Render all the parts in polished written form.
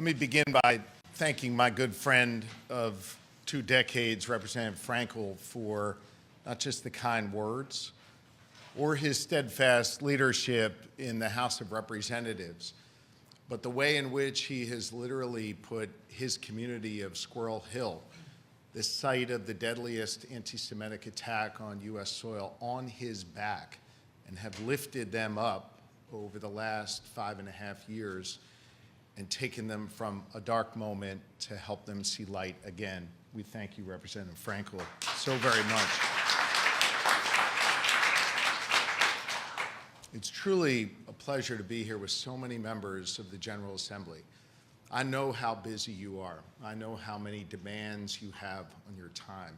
Let me begin by thanking my good friend of 2 decades, Representative Frankel, for not just the kind words or his steadfast leadership in the House of Representatives, but the way in which he has literally put his community of Squirrel Hill, the site of the deadliest anti-Semitic attack on U.S. soil, on his back, and have lifted them up over the last 5.5 years and taken them from a dark moment to help them see light again. We thank you, Representative Frankel, so very much. It's truly a pleasure to be here with so many members of the General Assembly. I know how busy you are. I know how many demands you have on your time.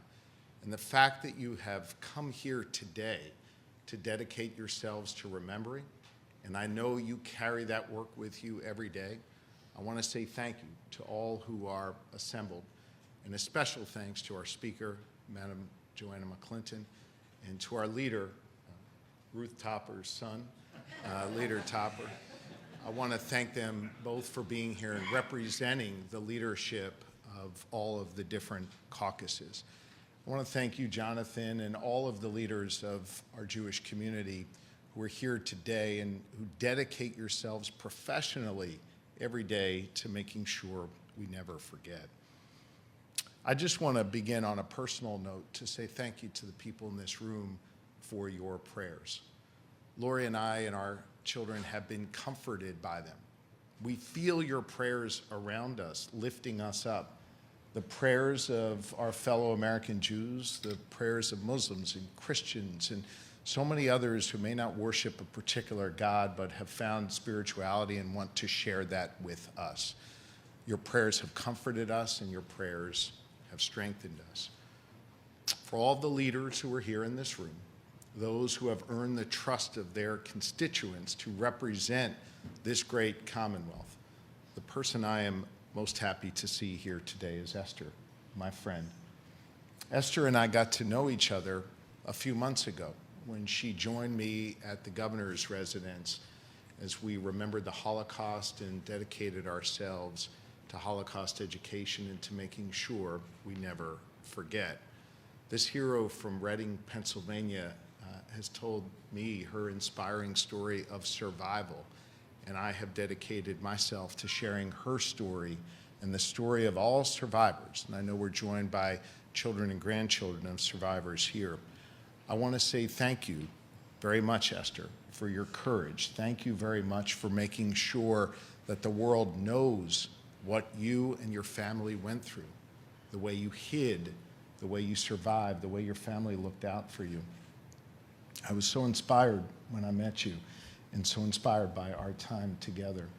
And the fact that you have come here today to dedicate yourselves to remembering, and I know you carry that work with you every day, I want to say thank you to all who are assembled, and a special thanks to our Speaker, Madam Joanna McClinton, and to our leader, Ruth Topper's son, Leader Topper. I want to thank them both for being here and representing the leadership of all of the different caucuses. I want to thank you, Jonathan, and all of the leaders of our Jewish community who are here today and who dedicate yourselves professionally every day to making sure we never forget. I just want to begin on a personal note to say thank you to the people in this room for your prayers. Lori and I and our children have been comforted by them. We feel your prayers around us, lifting us up. The prayers of our fellow American Jews, the prayers of Muslims and Christians and so many others who may not worship a particular God but have found spirituality and want to share that with us. Your prayers have comforted us and your prayers have strengthened us. For all the leaders who are here in this room, those who have earned the trust of their constituents to represent this great Commonwealth, the person I am most happy to see here today is Esther, my friend. Esther and I got to know each other a few months ago when she joined me at the governor's residence as we remembered the Holocaust and dedicated ourselves to Holocaust education and to making sure we never forget. This hero from Reading, Pennsylvania, has told me her inspiring story of survival, and I have dedicated myself to sharing her story and the story of all survivors. And I know we're joined by children and grandchildren of survivors here. I want to say thank you very much, Esther, for your courage. Thank you very much for making sure that the world knows what you and your family went through, the way you hid, the way you survived, the way your family looked out for you. I was so inspired when I met you and so inspired by our time together.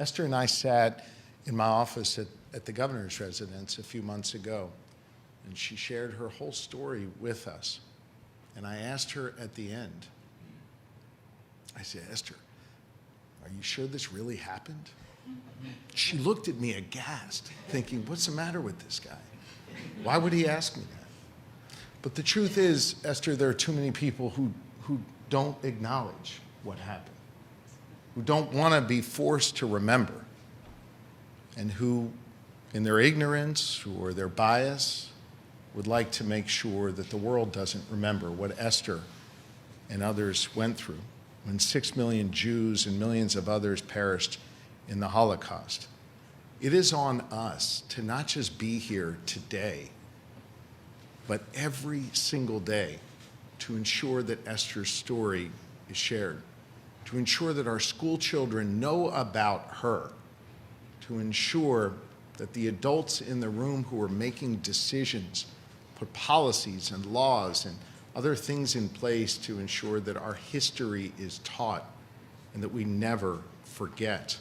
Esther and I sat in my office at the governor's residence a few months ago, and she shared her whole story with us. And I asked her at the end, I said, Esther, are you sure this really happened? She looked at me aghast, thinking, what's the matter with this guy? Why would he ask me that? But the truth is, Esther, there are too many people who don't acknowledge what happened, who don't want to be forced to remember, and who, in their ignorance or their bias, would like to make sure that the world doesn't remember what Esther and others went through when 6 million Jews and millions of others perished in the Holocaust. It is on us to not just be here today, but every single day to ensure that Esther's story is shared, to ensure that our school children know about her, to ensure that the adults in the room who are making decisions put policies and laws and other things in place to ensure that our history is taught and that we never forget,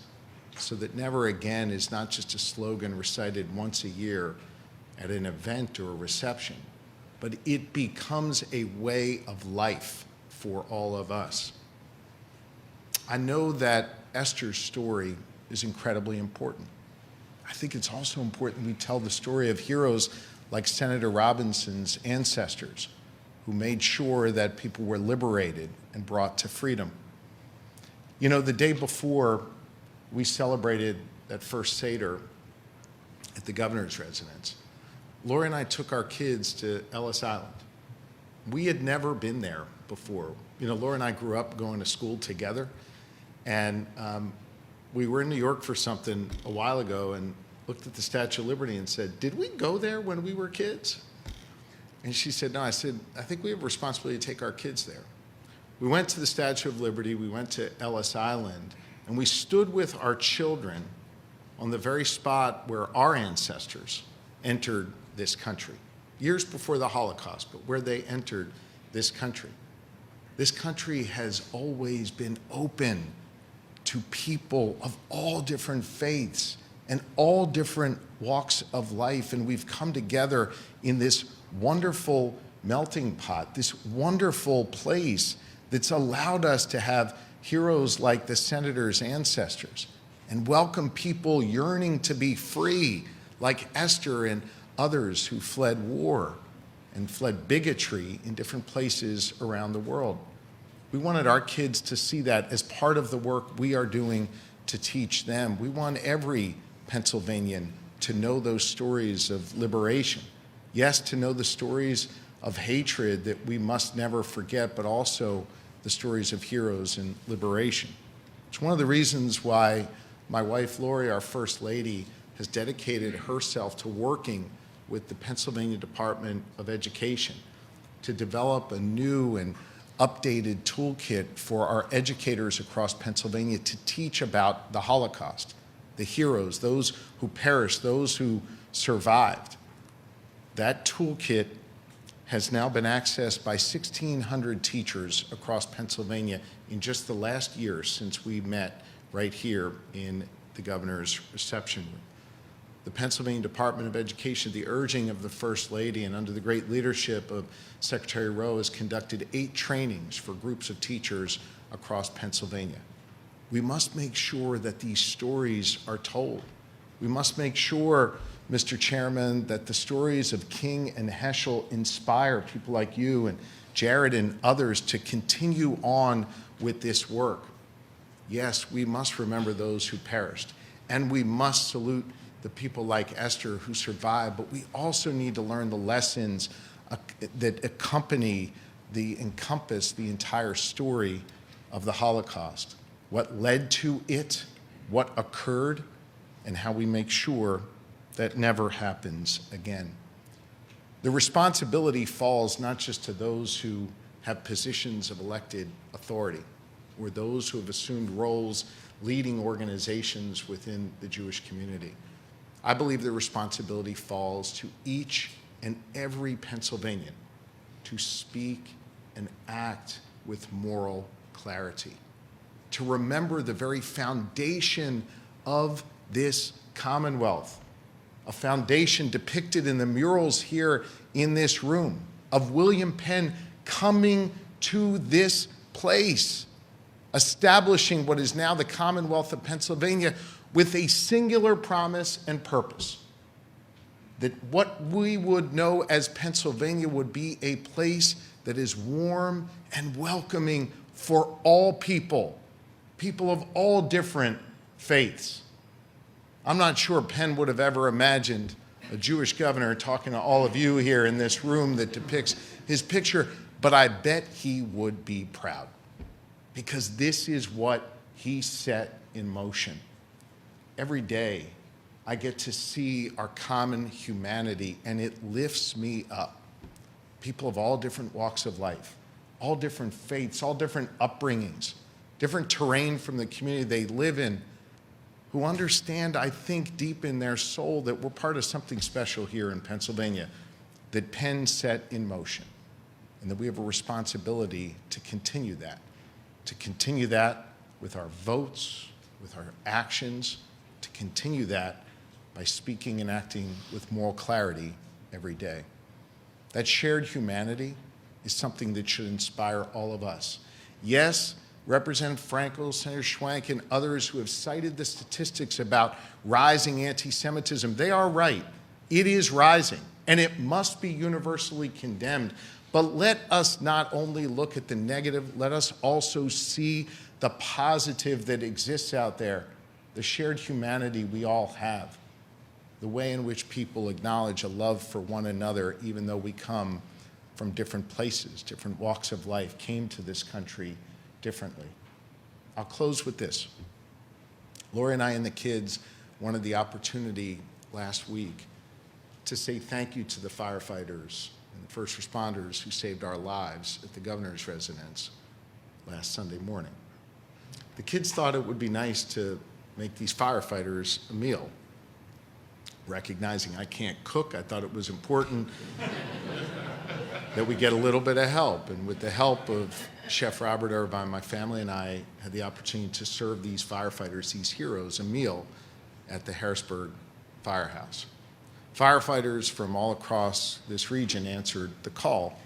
so that never again is not just a slogan recited once a year at an event or a reception, but it becomes a way of life for all of us. I know that Esther's story is incredibly important. I think it's also important we tell the story of heroes like Senator Robinson's ancestors, who made sure that people were liberated and brought to freedom. You know, the day before we celebrated that first Seder at the governor's residence, Lori and I took our kids to Ellis Island. We had never been there before. You know, Lori and I grew up going to school together, and we were in New York for something a while ago and looked at the Statue of Liberty and said, "Did we go there when we were kids?" And she said, "No." I said, "I think we have a responsibility to take our kids there." We went to the Statue of Liberty, we went to Ellis Island, and we stood with our children on the very spot where our ancestors entered this country, years before the Holocaust, but where they entered this country. This country has always been open to people of all different faiths and all different walks of life, and we've come together in this wonderful melting pot, this wonderful place that's allowed us to have heroes like the senator's ancestors and welcome people yearning to be free, like Esther and others who fled war and fled bigotry in different places around the world. We wanted our kids to see that as part of the work we are doing to teach them. We want every Pennsylvanian to know those stories of liberation. Yes, to know the stories of hatred that we must never forget, but also the stories of heroes and liberation. It's one of the reasons why my wife, Lori, our First Lady, has dedicated herself to working with the Pennsylvania Department of Education to develop a new and updated toolkit for our educators across Pennsylvania to teach about the Holocaust, the heroes, those who perished, those who survived. That toolkit has now been accessed by 1,600 teachers across Pennsylvania in just the last year since we met right here in the governor's reception room. The Pennsylvania Department of Education, at the urging of the First Lady and under the great leadership of Secretary Rowe, has conducted 8 trainings for groups of teachers across Pennsylvania. We must make sure that these stories are told. We must make sure, Mr. Chairman, that the stories of King and Heschel inspire people like you and Jared and others to continue on with this work. Yes, we must remember those who perished, and we must salute the people like Esther who survived, but we also need to learn the lessons that encompass the entire story of the Holocaust, what led to it, what occurred, and how we make sure that never happens again. The responsibility falls not just to those who have positions of elected authority or those who have assumed roles leading organizations within the Jewish community. I believe the responsibility falls to each and every Pennsylvanian to speak and act with moral clarity, to remember the very foundation of this Commonwealth, a foundation depicted in the murals here in this room of William Penn coming to this place, establishing what is now the Commonwealth of Pennsylvania with a singular promise and purpose, that what we would know as Pennsylvania would be a place that is warm and welcoming for all people, people of all different faiths. I'm not sure Penn would have ever imagined a Jewish governor talking to all of you here in this room that depicts his picture, but I bet he would be proud, because this is what he set in motion. Every day, I get to see our common humanity, and it lifts me up. People of all different walks of life, all different faiths, all different upbringings, different terrain from the community they live in, who understand, I think, deep in their soul that we're part of something special here in Pennsylvania that Penn set in motion, and that we have a responsibility to continue that with our votes, with our actions, to continue that by speaking and acting with moral clarity every day. That shared humanity is something that should inspire all of us. Yes, Representative Frankel, Senator Schwank, and others who have cited the statistics about rising anti-Semitism, they are right. It is rising, and it must be universally condemned. But let us not only look at the negative, let us also see the positive that exists out there, the shared humanity we all have, the way in which people acknowledge a love for one another, even though we come from different places, different walks of life, came to this country differently. I'll close with this. Lori and I and the kids wanted the opportunity last week to say thank you to the firefighters and the first responders who saved our lives at the governor's residence last Sunday morning. The kids thought it would be nice to make these firefighters a meal. Recognizing I can't cook, I thought it was important that we get a little bit of help. And with the help of Chef Robert Irvine, my family and I had the opportunity to serve these firefighters, these heroes, a meal at the Harrisburg Firehouse. Firefighters from all across this region answered the call,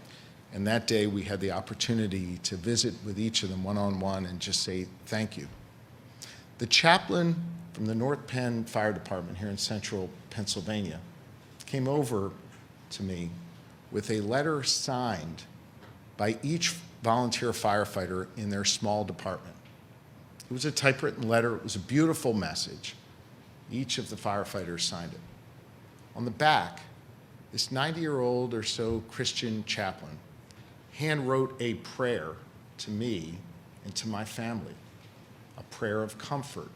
and that day we had the opportunity to visit with each of them one-on-one and just say thank you. The chaplain from the North Penn Fire Department here in central Pennsylvania came over to me with a letter signed by each volunteer firefighter in their small department. It was a typewritten letter. It was a beautiful message. Each of the firefighters signed it. On the back, this 90-year-old or so Christian chaplain hand wrote a prayer to me and to my family, a prayer of comfort,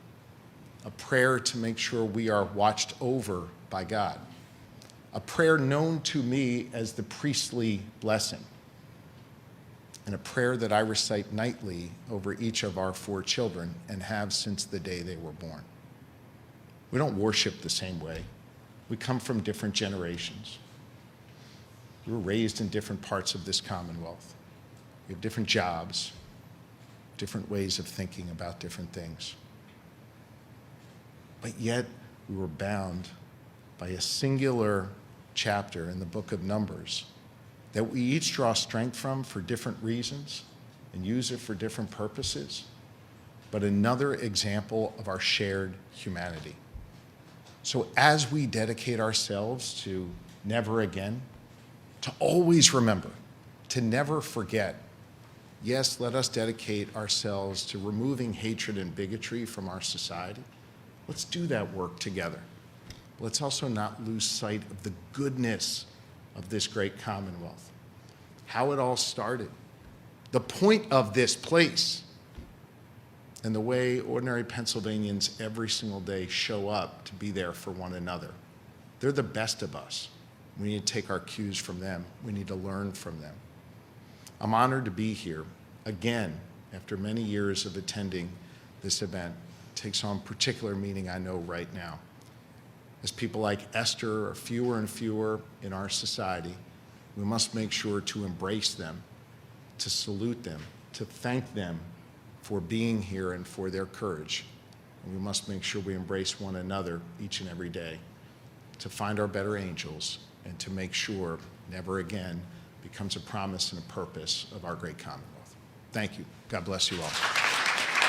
a prayer to make sure we are watched over by God, a prayer known to me as the priestly blessing, and a prayer that I recite nightly over each of our 4 children and have since the day they were born. We don't worship the same way. We come from different generations. We were raised in different parts of this Commonwealth. We have different jobs, different ways of thinking about different things. But yet, we were bound by a singular chapter in the book of Numbers that we each draw strength from for different reasons and use it for different purposes, but another example of our shared humanity. So as we dedicate ourselves to never again, to always remember, to never forget, yes, let us dedicate ourselves to removing hatred and bigotry from our society. Let's do that work together. Let's also not lose sight of the goodness of this great Commonwealth, how it all started, the point of this place, and the way ordinary Pennsylvanians every single day show up to be there for one another. They're the best of us. We need to take our cues from them. We need to learn from them. I'm honored to be here again after many years of attending this event. It takes on particular meaning, I know, right now. As people like Esther are fewer and fewer in our society, we must make sure to embrace them, to salute them, to thank them for being here and for their courage. And we must make sure we embrace one another each and every day to find our better angels and to make sure never again becomes a promise and a purpose of our great Commonwealth. Thank you. God bless you all.